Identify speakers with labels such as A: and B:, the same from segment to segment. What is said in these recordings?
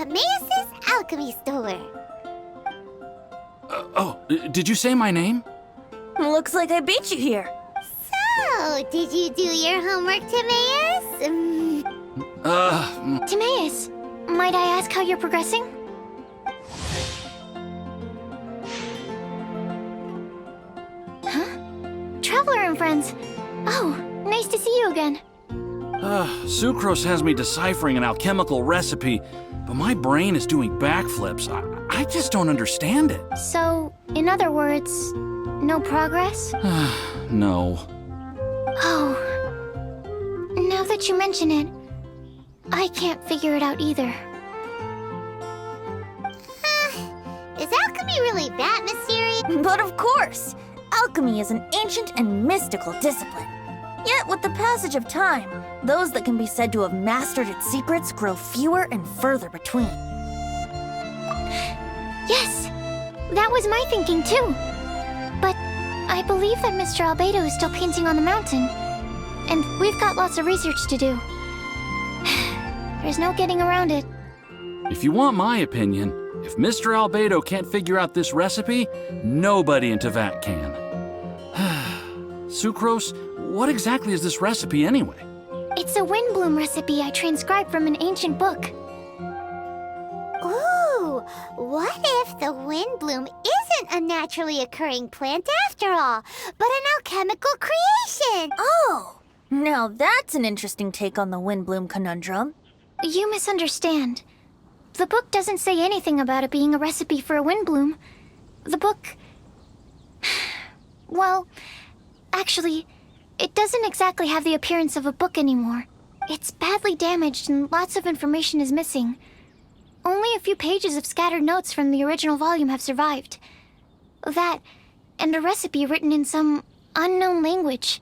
A: Timaeus' alchemy store.
B: Did you say my name?
C: Looks like I beat you here.
A: So, did you do your homework, Timaeus?
D: Timaeus, might I ask how you're progressing? Huh? Traveler and friends. Oh, nice to see you again.
B: Sucrose has me deciphering an alchemical recipe, but my brain is doing backflips. I just don't understand it.
D: So, in other words, no progress?
B: No.
D: Oh. Now that you mention it, I can't figure it out either.
A: Is alchemy really that mysterious?
C: But of course! Alchemy is an ancient and mystical discipline. Yet, with the passage of time, those that can be said to have mastered its secrets grow fewer and further between.
D: Yes! That was my thinking too. But I believe that Mr. Albedo is still painting on the mountain. And we've got lots of research to do. There's no getting around it.
B: If you want my opinion, if Mr. Albedo can't figure out this recipe, nobody in Teyvat can. Sucrose, what exactly is this recipe anyway?
D: It's a Windblume recipe I transcribed from an ancient book.
A: Ooh, what if the Windblume isn't a naturally occurring plant after all, but an alchemical creation?
C: Oh! Now that's an interesting take on the Windblume conundrum.
D: You misunderstand. The book doesn't say anything about it being a recipe for a Windblume. The book... Well, actually, it doesn't exactly have the appearance of a book anymore. It's badly damaged and lots of information is missing. Only a few pages of scattered notes from the original volume have survived. That, and a recipe written in some unknown language.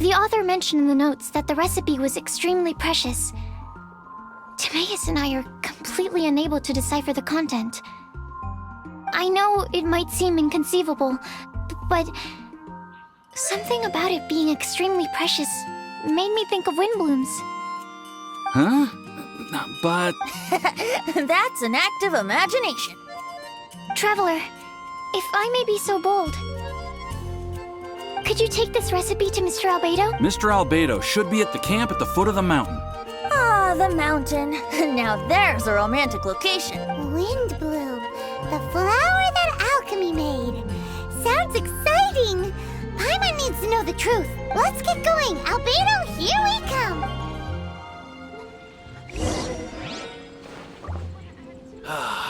D: The author mentioned in the notes that the recipe was extremely precious. Timaeus and I are completely unable to decipher the content. I know it might seem inconceivable, but something about it being extremely precious made me think of Windblooms.
B: Huh? But...
C: That's an act of imagination.
D: Traveler, if I may be so bold, could you take this recipe to Mr. Albedo?
B: Mr. Albedo should be at the camp at the foot of the mountain.
C: Ah, the mountain. Now there's a romantic location.
A: Windblume, the flower that alchemy made. Sounds exciting. Paimon needs to know the truth. Let's get going. Albedo, here we come.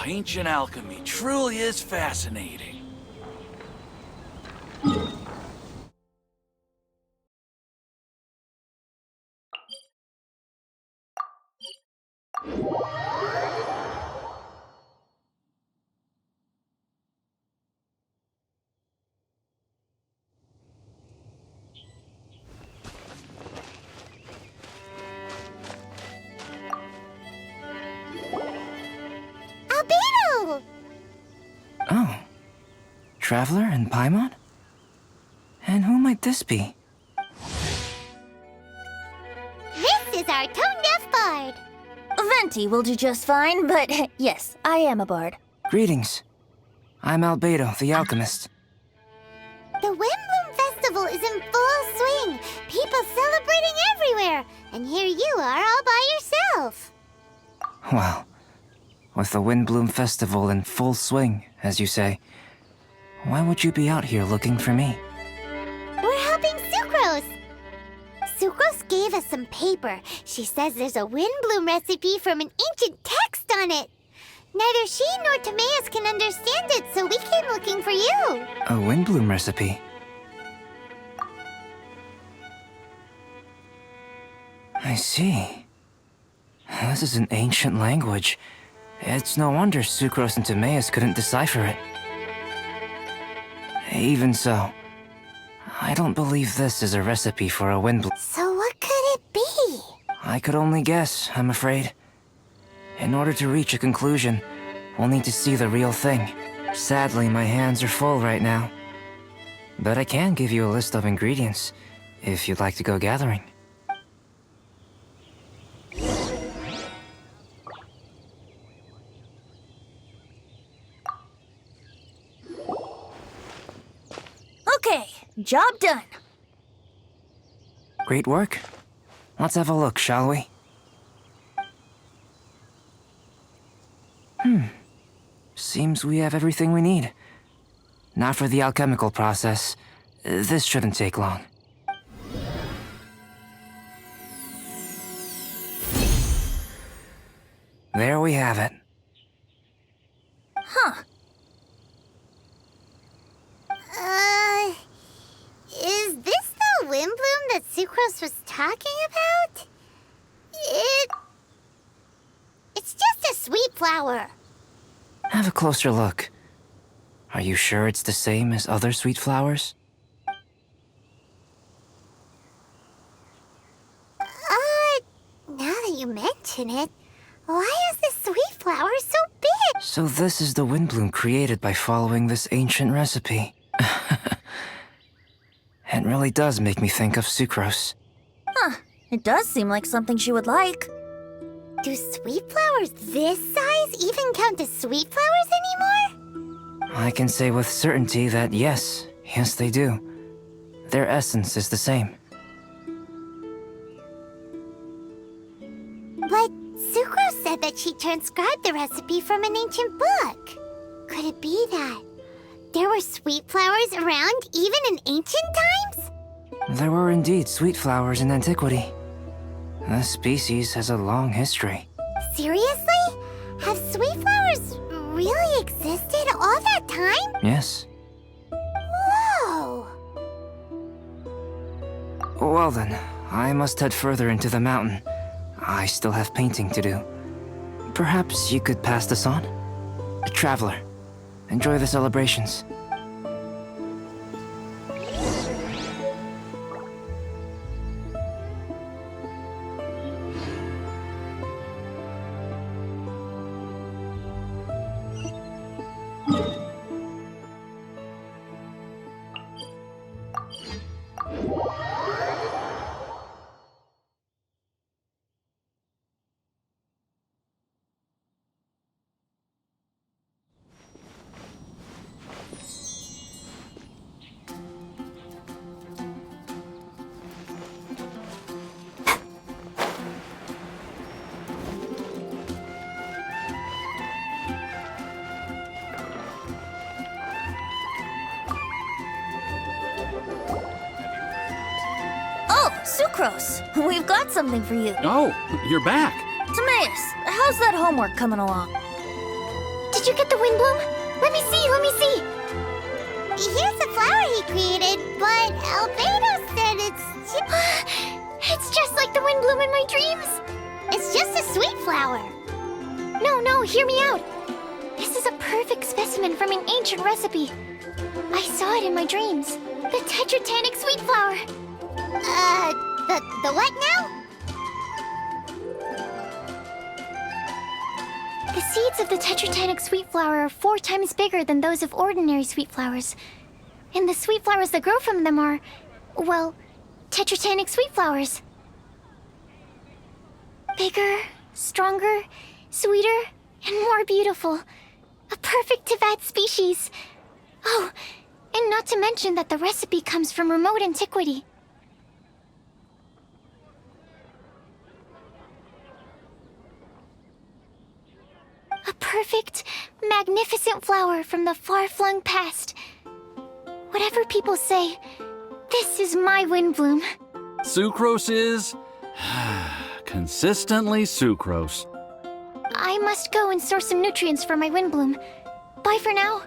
B: Ancient alchemy truly is fascinating.
A: Albedo!
E: Oh. Traveler and Paimon? And who might this be?
A: This is our tone-deaf bard.
C: Venti will do just fine, but yes, I am a bard.
E: Greetings. I'm Albedo, the Alchemist.
A: The Windblume Festival is in full swing. People celebrating everywhere. And here you are all by yourself.
E: Well, with the Windblume Festival in full swing, as you say, why would you be out here looking for me?
A: We're helping Sucrose. Sucrose gave us some paper. She says there's a Windblume recipe from an ancient text on it. Neither she nor Timaeus can understand it, so we came looking for you.
E: A Windblume recipe? I see. This is an ancient language. It's no wonder Sucrose and Timaeus couldn't decipher it. Even so, I don't believe this is a recipe for a Windblume.
A: So what could it be?
E: I could only guess, I'm afraid. In order to reach a conclusion, we'll need to see the real thing. Sadly, my hands are full right now. But I can give you a list of ingredients, if you'd like to go gathering.
C: Okay, job done.
E: Great work. Let's have a look, shall we? Seems we have everything we need. Now for the alchemical process. This shouldn't take long. There we have it.
C: Huh.
A: Is this the Windblume that Sucrose was talking about? It's just a sweet flower.
E: Have a closer look. Are you sure it's the same as other sweet flowers?
A: Now that you mention it, why is this sweet flower so big?
E: So this is the Windblume created by following this ancient recipe. It really does make me think of Sucrose.
C: Huh. It does seem like something she would like.
A: Do sweet flowers this size even count as sweet flowers anymore?
E: I can say with certainty that yes, they do. Their essence is the same.
A: But Sucrose said that she transcribed the recipe from an ancient book. Could it be that there were sweet flowers around even in ancient times?
E: There were indeed sweet flowers in antiquity. The species has a long history.
A: Seriously? Have sweet flowers really existed all that time?
E: Yes.
A: Whoa!
E: Well then, I must head further into the mountain. I still have painting to do. Perhaps you could pass this on? Traveler, enjoy the celebrations.
C: Oh, Sucrose! We've got something for you.
B: Oh, you're back.
C: Timaeus, how's that homework coming along?
D: Did you get the Windblume? Let me see, let me see.
A: Here's the flower he created, but Albedo said
D: It's just like the Windblume in my dreams.
A: it's just a sweet flower.
D: No, hear me out. This is a perfect specimen from an ancient recipe. I saw it in my dreams. The tetratanic sweet flower.
A: The what now?
D: The seeds of the tetratanic sweet flower are 4 times bigger than those of ordinary sweet flowers. And the sweet flowers that grow from them are, well, tetratanic sweet flowers. Bigger, stronger, sweeter, and more beautiful. A perfect Teyvat species. Oh, and not to mention that the recipe comes from remote antiquity. A perfect, magnificent flower from the far-flung past. Whatever people say, this is my Windblume.
B: Sucrose is... consistently Sucrose.
D: I must go and source some nutrients for my Windblume. Bye for now.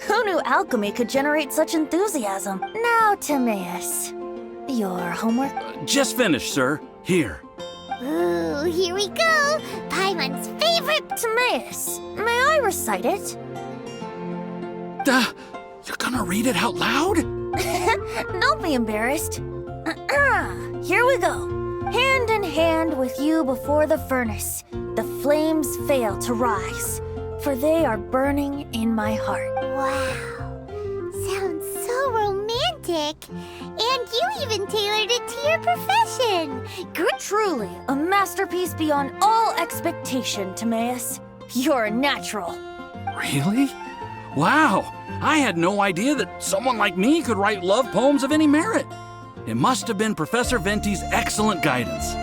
C: Who knew alchemy could generate such enthusiasm? Now, Timaeus, your homework?
B: Just finished, sir. Here.
A: Ooh, here we go. Paimon's favorite.
C: Timaeus, may I recite it?
B: You're gonna read it out loud?
C: Don't be embarrassed. Here we go. Hand in hand with you before the furnace, the flames fail to rise, for they are burning in my heart.
A: Wow. Sounds so romantic. And you even tailored it to your profession.
C: Truly, a masterpiece beyond all expectation, Timaeus. You're a natural.
B: Really? Wow! I had no idea that someone like me could write love poems of any merit. It must have been Professor Venti's excellent guidance.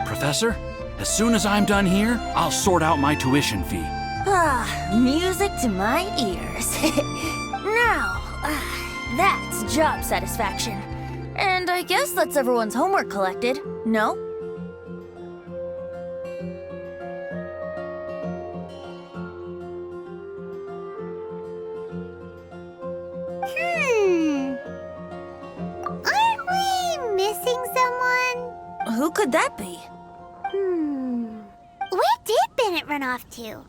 B: Professor, as soon as I'm done here, I'll sort out my tuition fee.
C: Ah, music to my ears. Now, that's job satisfaction. And I guess that's everyone's homework collected, no?
A: Aren't we missing someone?
C: Who could that be?
A: Where did Bennett run off to?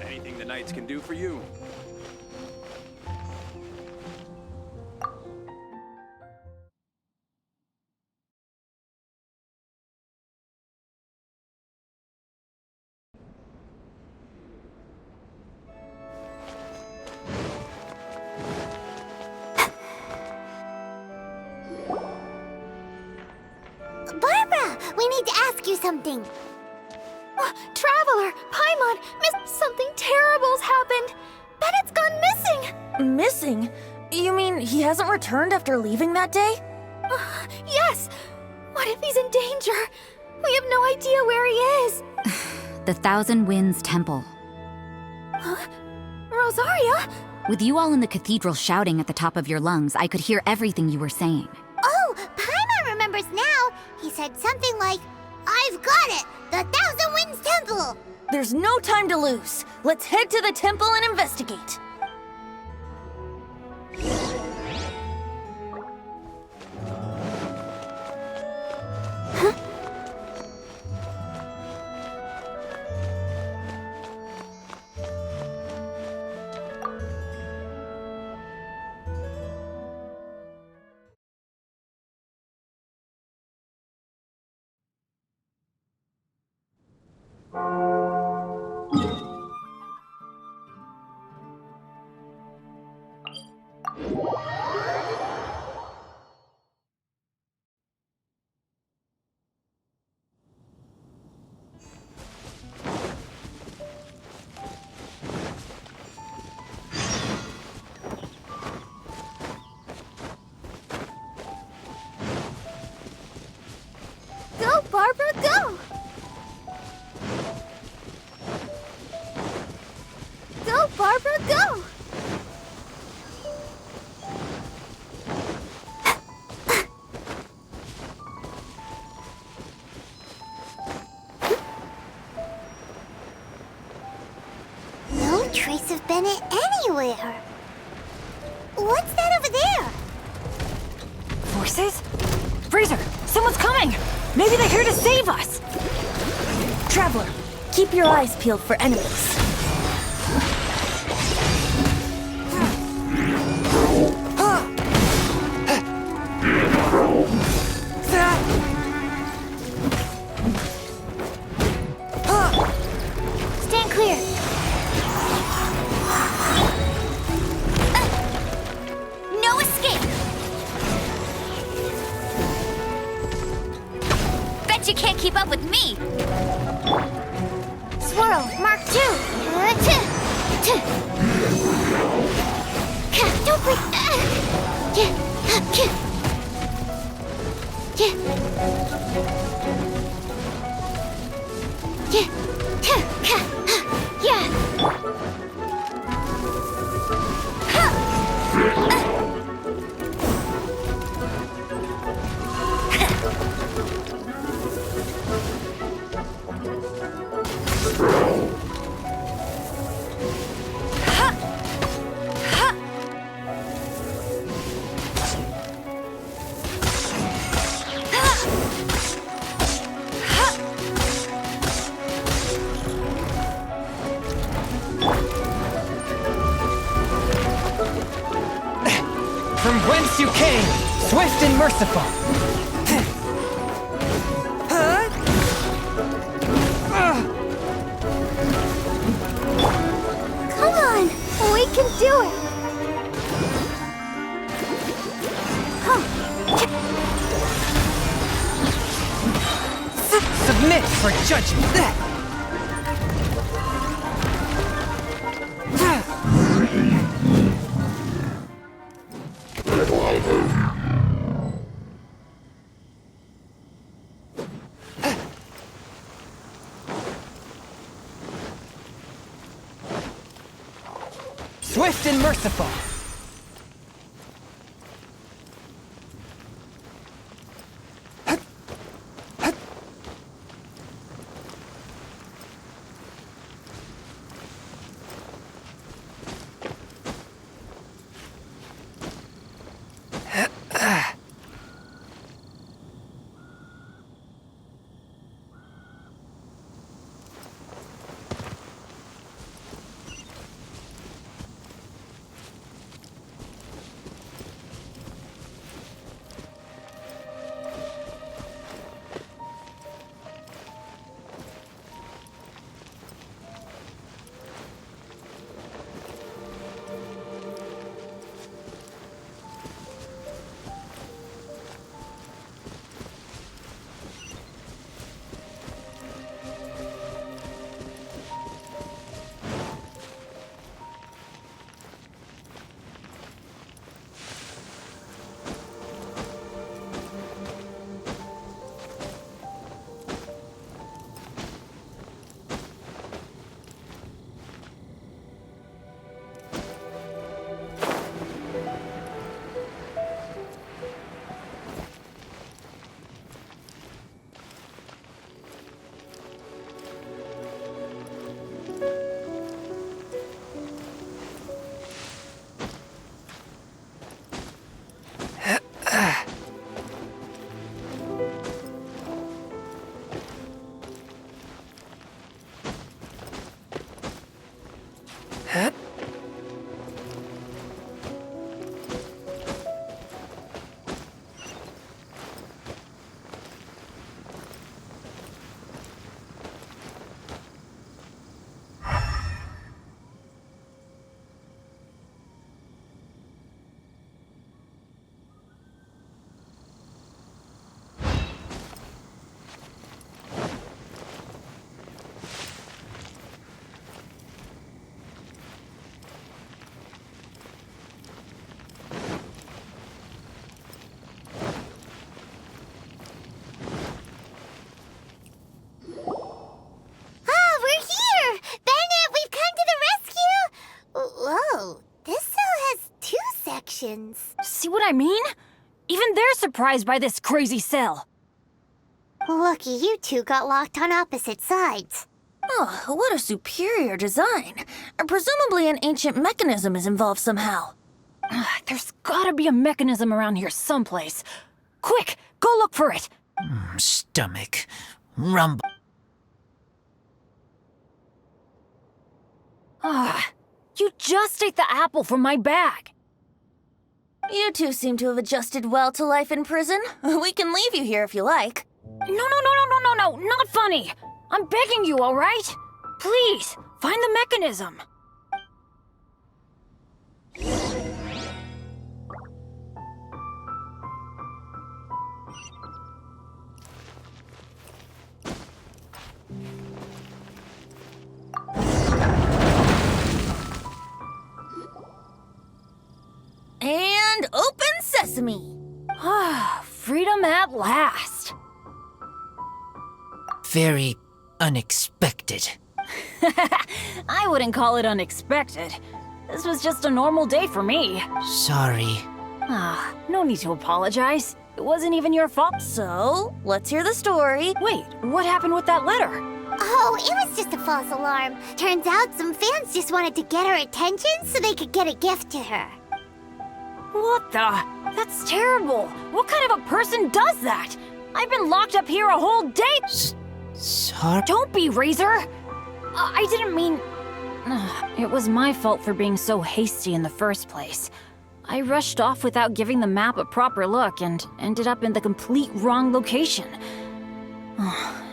F: Anything the Knights can do for you.
A: Barbara, we need to ask you something.
D: Traveler, Paimon, something terrible's happened. Bennett's gone missing.
C: Missing? You mean he hasn't returned after leaving that day?
D: Yes. What if he's in danger? We have no idea where he is.
G: The Thousand Winds Temple.
D: Rosaria?
G: With you all in the cathedral shouting at the top of your lungs, I could hear everything you were saying.
A: Oh, Paimon remembers now. He said something like, "I've got it! The Thousand Winds Temple!"
C: There's no time to lose. Let's head to the temple and investigate.
D: Go, Barbara, go! Go, Barbara, go!
A: No trace of Bennett anywhere. What's that over there?
C: Forces? Freezer, someone's coming! Maybe they're here to save us! Traveler, keep your eyes peeled for enemies.
D: Stand clear. No escape! Bet you can't keep up with me! Swirl, Mark 2! Don't break!
F: Whence you came, swift and merciful.
A: Come on, we can do it.
F: Submit for judgment. Swift and merciful.
C: See what I mean? Even they're surprised by this crazy cell.
A: Lucky you two got locked on opposite sides.
C: Oh, what a superior design. Presumably an ancient mechanism is involved somehow. There's gotta be a mechanism around here someplace. Quick, go look for it.
F: Stomach. Rumble.
C: You just ate the apple from my bag. You two seem to have adjusted well to life in prison. We can leave you here if you like. No, not funny. I'm begging you, all right? Please, find the mechanism. And open sesame. Freedom at last.
F: Very unexpected.
C: I wouldn't call it unexpected. This was just a normal day for me.
F: Sorry.
C: No need to apologize. It wasn't even your fault. So, let's hear the story. Wait, what happened with that letter?
A: Oh, it was just a false alarm. Turns out some fans just wanted to get her attention so they could get a gift to her.
C: What the? That's terrible. What kind of a person does that? I've been locked up here a whole day.
F: Sorry?
C: Don't be, Razor. I didn't mean... It was my fault for being so hasty in the first place. I rushed off without giving the map a proper look and ended up in the complete wrong location.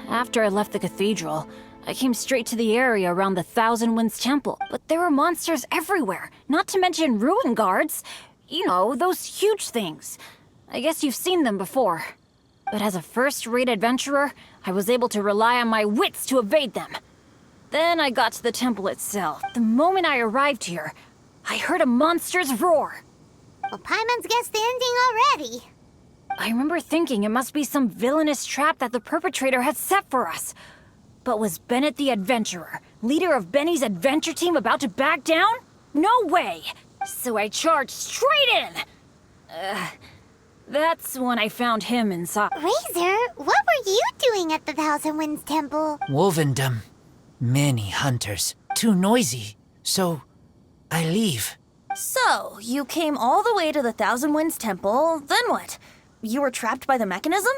C: After I left the cathedral, I came straight to the area around the Thousand Winds Temple, but there were monsters everywhere, not to mention ruin guards. You know, those huge things. I guess you've seen them before. But as a first-rate adventurer, I was able to rely on my wits to evade them. Then I got to the temple itself. The moment I arrived here, I heard a monster's roar.
A: Well, Paimon's guessed the ending already.
C: I remember thinking it must be some villainous trap that the perpetrator had set for us. But was Bennett the adventurer, leader of Benny's adventure team, about to back down? No way! So I charged straight in! That's when I found him inside.
A: Razor, what were you doing at the Thousand Winds Temple?
F: Wolvendom. Many hunters. Too noisy. So, I leave.
C: So, you came all the way to the Thousand Winds Temple, then what? You were trapped by the mechanism?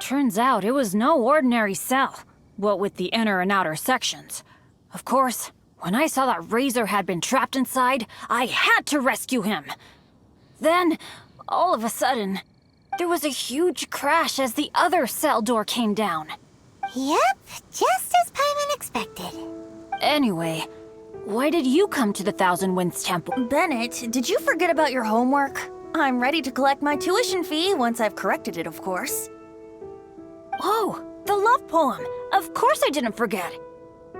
C: Turns out it was no ordinary cell, what with the inner and outer sections. Of course, when I saw that Razor had been trapped inside, I had to rescue him. Then, all of a sudden, there was a huge crash as the other cell door came down.
A: Yep, just as Paimon expected.
C: Anyway, why did you come to the Thousand Winds Temple? Bennett, did you forget about your homework? I'm ready to collect my tuition fee once I've corrected it, of course. Oh, the love poem! Of course I didn't forget!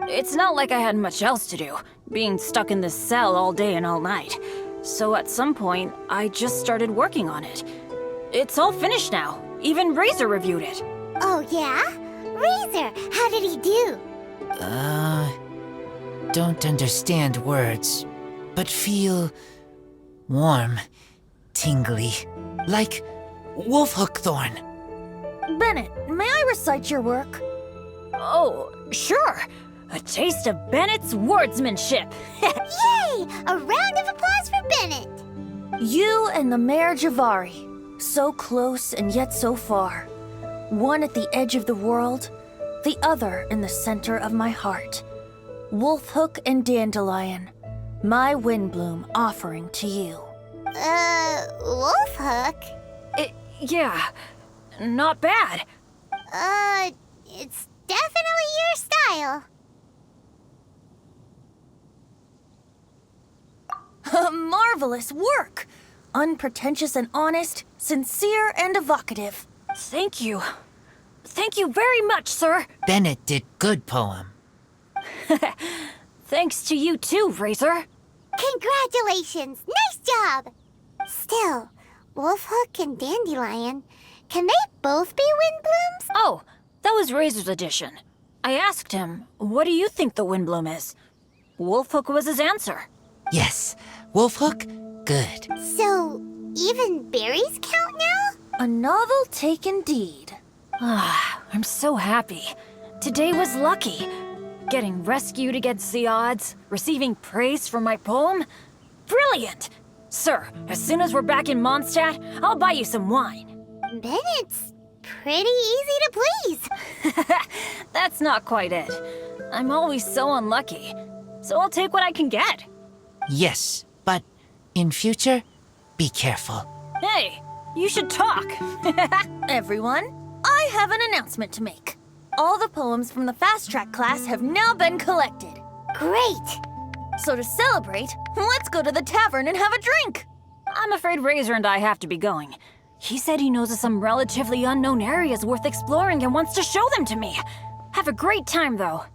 C: It's not like I had much else to do, being stuck in this cell all day and all night. So at some point, I just started working on it. It's all finished now. Even Razor reviewed it.
A: Oh, yeah? Razor, how did he do?
F: Don't understand words, but feel warm, tingly, like wolfhook thorn.
C: Bennett, may I recite your work? Oh, sure. A taste of Bennett's wordsmanship.
A: Yay! A round of applause for Bennett.
C: You and the Mare Javari, so close and yet so far. One at the edge of the world, the other in the center of my heart. Wolfhook and Dandelion, my Windblume offering to you.
A: Wolfhook?
C: Yeah, not bad.
A: It's definitely your style.
C: Marvelous work! Unpretentious and honest, sincere and evocative. Thank you. Thank you very much, sir.
F: Bennett did good poem.
C: Thanks to you too, Razor.
A: Congratulations! Nice job! Still, Wolfhook and Dandelion, can they both be Windblooms?
C: Oh, that was Razor's addition. I asked him, what do you think the Windblume is? Wolfhook was his answer.
F: Yes, wolfhook, good.
A: So, even berries count now?
C: A novel take indeed. I'm so happy. Today was lucky. Getting rescued against the odds, receiving praise for my poem. Brilliant! Sir, as soon as we're back in Mondstadt, I'll buy you some wine.
A: Bennett's pretty easy to please.
C: That's not quite it. I'm always so unlucky, so I'll take what I can get.
F: Yes, but in future, be careful.
C: Hey, you should talk. Everyone, I have an announcement to make. All the poems from the Fast Track class have now been collected.
A: Great!
C: So to celebrate, let's go to the tavern and have a drink. I'm afraid Razor and I have to be going. He said he knows of some relatively unknown areas worth exploring and wants to show them to me. Have a great time, though.